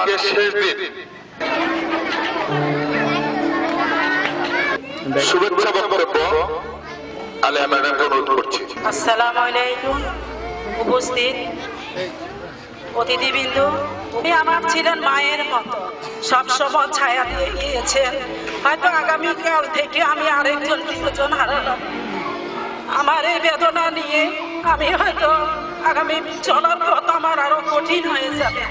আজকে শেষ দিন। শুভেচ্ছা বক্তব্য আলিয়া ম্যাডামকে অনুরোধ করছি। আসসালামু আলাইকুম। উপস্থিত অতিথিবৃন্দ, উনি আমার ছিলেন মায়ের মতো, সবসময় ছায়া দিয়ে গিয়েছেন। হয়তো আগামীকাল থেকে আমি আরেকজন প্রিয়জন হারালাম। আমার এই বেদনা নিয়ে আমি হয়তো আগামী চলার পথ আমার আরো কঠিন হয়ে যাবে।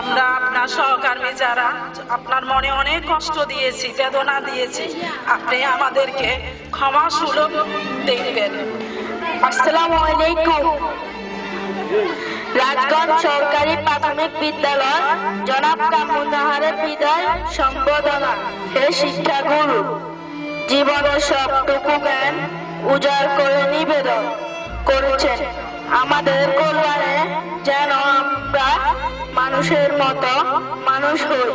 আমরা আপনার সহকর্মী যারা আপনার মনে অনেক কষ্ট দিয়েছি, বেদনা দিয়েছি, আপনি আমাদেরকে ক্ষমা সুলভ দেখবেন। আসসালামু আলাইকুম। রাজগঞ্জ সরকারি প্রাথমিক বিদ্যালয় জনাব কামরুন্নাহারের বিদায় সম্বোধনা। হে শিক্ষাগুরু, জীবনের সবটুকু জ্ঞান উজাড় করে নিবেদন করেছেন আমাদের কল্যাণে, যেন আমরা মানুষের মতো মানুষ হই।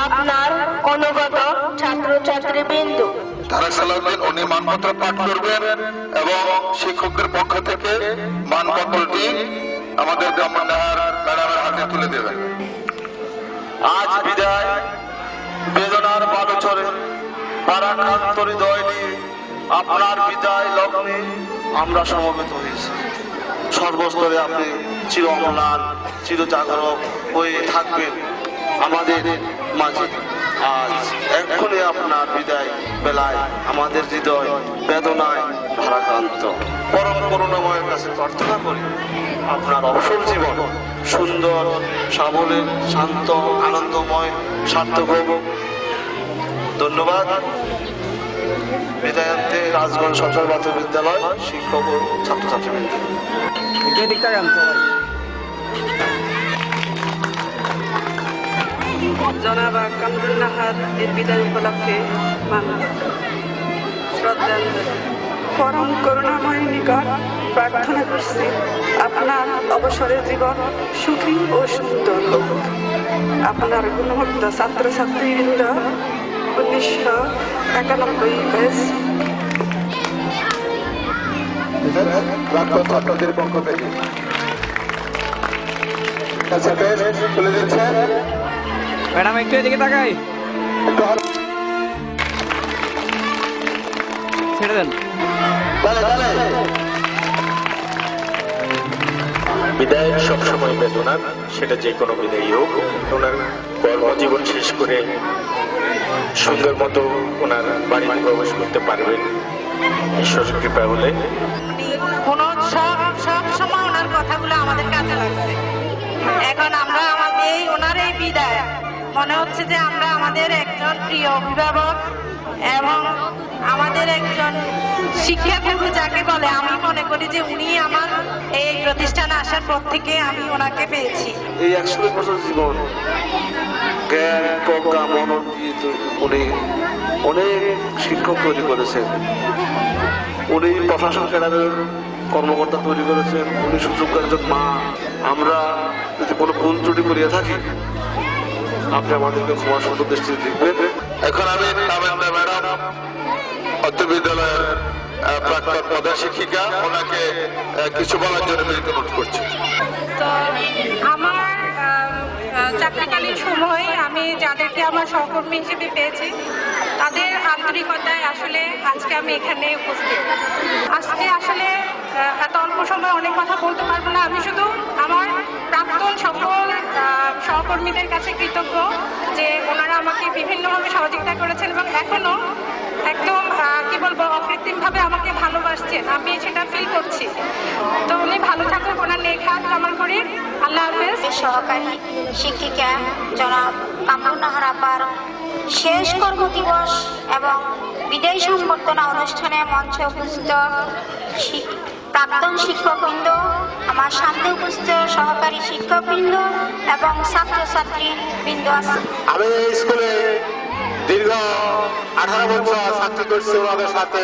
আপনার অনুগত ছাত্রছাত্রী বিন্দু। তারা সালাউদ্দিন উনি মানপত্র পাঠ করবেন এবং শিক্ষকের পক্ষ থেকে মানপত্রটি আমাদের কামরুন্নাহার ম্যাডামের হাতে তুলে দেবেন। আজ বিদায় বেদনার বালুচরে পারাক্রান্ত হৃদয় নিয়ে আপনার বিদায় লগ্নে আমরা সমবেত হয়েছি। সর্বস্তরে আপনি চির অম্লান, চির জাগরক হয়ে থাকবেন আমাদের মাঝে। আজ এক্ষণে আপনার বিদায় বেলায় আমাদের হৃদয় বেদনায় ভারাক্রান্ত। পরম করুণাময়ের কাছে প্রার্থনা করি আপনার অবসর জীবন সুন্দর, সাবলীল, শান্ত, আনন্দময়, সার্থক হোক। ধন্যবাদ। বিদায়ান্তে রাজগঞ্জ সরকারি প্রাথমিক বিদ্যালয় শিক্ষক ও ছাত্রছাত্রীবৃন্দ। জনাব কামরুন্নাহার এর বিদায় উপলক্ষে শ্রদ্ধাঞ্জলি। পরম করুণাময় নিকট প্রার্থনা করছি আপনার অবসরের জীবন সুখী ও সুন্দর হোক। আপনার গুণমুগ্ধ ছাত্রছাত্রীবৃন্দ 1991 ব্যাচ ছাত্রদের পক্ষ থেকে তুলে দিচ্ছেন। ম্যাডাম একটু এদিকে তাকাই, ছেড়ে দেন। বিদায় সবসময় বেদনার, সেটা যে কোনো বিদায়ী হোক। ওনার কর্মজীবন শেষ করে সুন্দর মতো ওনার বাড়িতে প্রবেশ করতে পারবেন ঈশ্বরের কৃপা হলে। সব সময় ওনার কথাগুলো আমাদের কাছে লাগছে। এখন আমরা আমাদের ওনার এই বিদায় মনে হচ্ছে যে আমরা আমাদের একজন প্রিয় অভিভাবক এবং আমাদের একজন শিক্ষাগুরু যাকে বলে, আমি মনে করি যে উনি আমার এই প্রতিষ্ঠানে আসার পর থেকে আমি ওনাকে পেয়েছি। এই 120 বছর জীবন জ্ঞান, প্রজ্ঞা, মনন দিয়ে উনি অনেক শিক্ষক তৈরি করেছেন। উনি প্রশাসন ক্যাডারের কর্মকর্তা তৈরি করেছেন। উনি সুযোগ্য একজন মা। আমরা যদি কোনো ভুল ত্রুটি করিয়া থাকি আপনি আমাদেরকে ক্ষমা সুন্দর দৃষ্টিতে দেখবেন। এখন আমি কামরুন্নাহার ম্যাডাম অত্র বিদ্যালয়ের প্রাক্তন প্রধান শিক্ষিকা, ওনাকে কিছু বলার জন্য অনুরোধ করছি। তো আমার চাকরিকালীন সময়ে আমি যাদেরকে আমার সহকর্মী হিসেবে পেয়েছি তাদের আন্তরিকতায় আসলে আজকে আমি এখানে উপস্থিত। আজকে আসলে এত অল্প সময় অনেক কথা বলতে পারবো না। আমি শুধু আমার প্রাক্তন সকল সহকর্মীদের কাছে কৃতজ্ঞ যে ওনারা আমাকে বিভিন্নভাবে সহযোগিতা করেছেন এবং এখনো একদম কি বলবো অকৃত্রিমভাবে আমাকে ভালোবাসছেন, আমি সেটা ফিল করছি। তো উনি ভালো থাকুক, ওনার নেখাত কামনা করি। আল্লাহ হাফেজ। সহকারী শিক্ষিকা জনাব কামরুন্নাহার আপার শেষ কর্মদিবস এবং বিদায় সংবর্ধনা অনুষ্ঠানে মঞ্চে উপস্থিত প্রাক্তন শিক্ষকবৃন্দ, আমার সামনে উপস্থিত সহকারী শিক্ষকবৃন্দ এবং ছাত্রছাত্রী বৃন্দ আছে। আমি এই স্কুলে দীর্ঘ 18 বছর চাকরি করছি ওনাদের সাথে।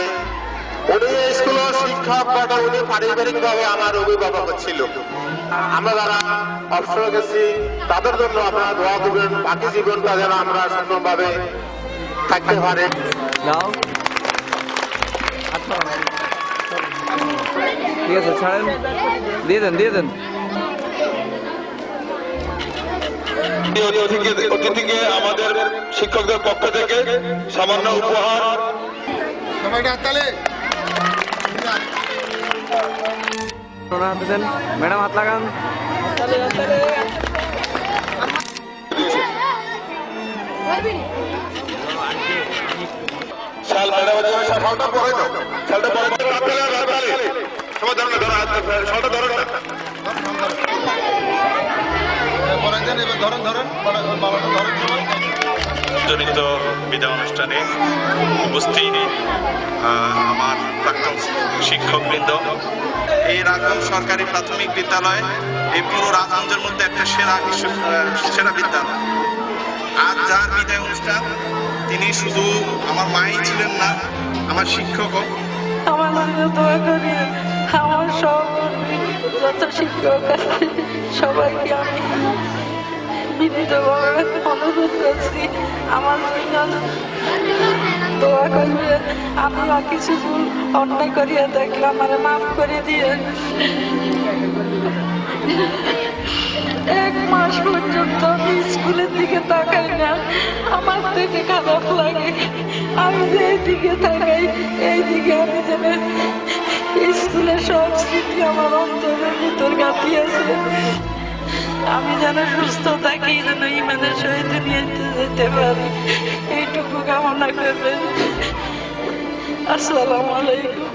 উনি এই স্কুলের শিক্ষক বাটা, উনি পারিবারিক ভাবে আমার অভিভাবক ছিল। আমরা যারা অবসরে গেছি তাদের জন্য আপনারা দোয়া করবেন, বাকি জীবনটা যেন আমরা সুন্দরভাবে থাকতে পারে। ঠিক আছে, ছাড়েন, দিয়ে দেন। অতিথিকে আমাদের শিক্ষকদের পক্ষ থেকে সামান্য উপহার। ওনার হাতে দেন, ম্যাডাম হাত লাগান। শাল ম্যাডাম শালটা পরে দাও, শালটা পরে দাও, সবাই ধরো না, শালটা ধরো না। জনিত বিদায় অনুষ্ঠানে উপস্থিত আমার প্রাক্তন শিক্ষকবৃন্দ, এই রাজগঞ্জ সরকারি প্রাথমিক বিদ্যালয় এই পুরো রাজগঞ্জের মধ্যে একটা সেরা বিদ্যালয়। আজ যার বিদায় অনুষ্ঠান, তিনি শুধু আমার মাই ছিলেন না, আমার শিক্ষকও। আমার জন্য দোয়া করি। আমার সব যত শিক্ষক আছে সবাইকে আমি বিনীতভাবে অনুরোধ করছি আমার জন্য দোয়া করবে। আমি আর কিছু ভুল অন্যায় করিয়া দেখলে আমার মাফ করে দিয়ে। 1 মাস পর্যন্ত আমি স্কুলের দিকে তাকাই না, আমার থেকে খারাপ লাগে। আমি যে দিকে তাকাই এই দিকে আমি যেন স্কুলের সব স্মৃতি আমার অন্তরের ভিতর গাঁথিয়েছে। আমি যেন সুস্থ থাকি, যেন ইমানের সহিত নিয়ে যেতে পারি, এইটুকু কামনা করবেন। আসসালামু আলাইকুম।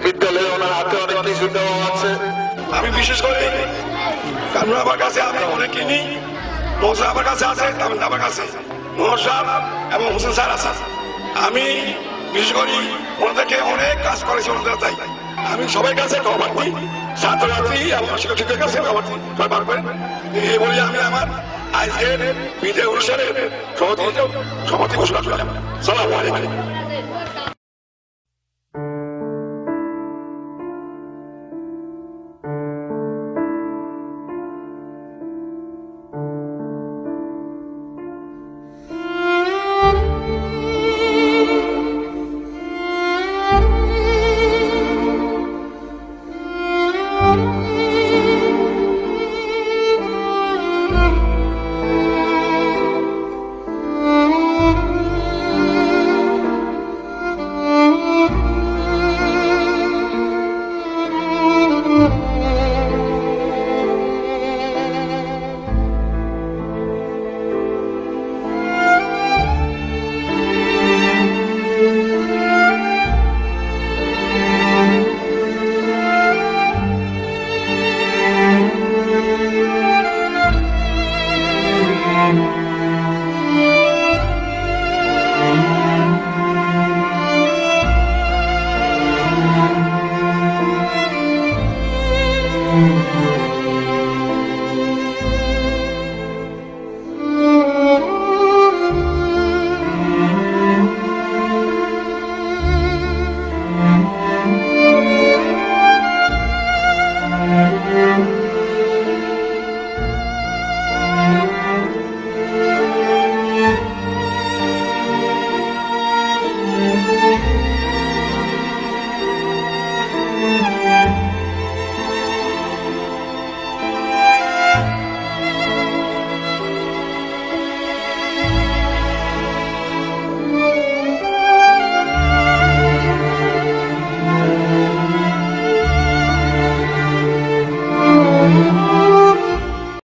বিদ্যালয়ে ওনার হাতে অনেক কিছু দেওয়া আছে। আমি বিশেষ করে কামরুল আমার কাছে আমি অনেকে নিই, মহসা আমার কাছে আছে, তামিল আমার কাছে মহসা এবং হোসেন স্যার আছে। আমি বিশেষ করে ওনাদেরকে অনেক কাজ করেছি ওনাদের তাই আমি সবাই কাছে খবর দিই, ছাত্রছাত্রী এবং শিক্ষক শিক্ষকের কাছে খবর দিই, সবাই বার করেন। এই বলে আমি আমার আজকের বিদায় অনুষ্ঠানের সভাপতি ঘোষণা করলাম। সালামু আলাইকুম।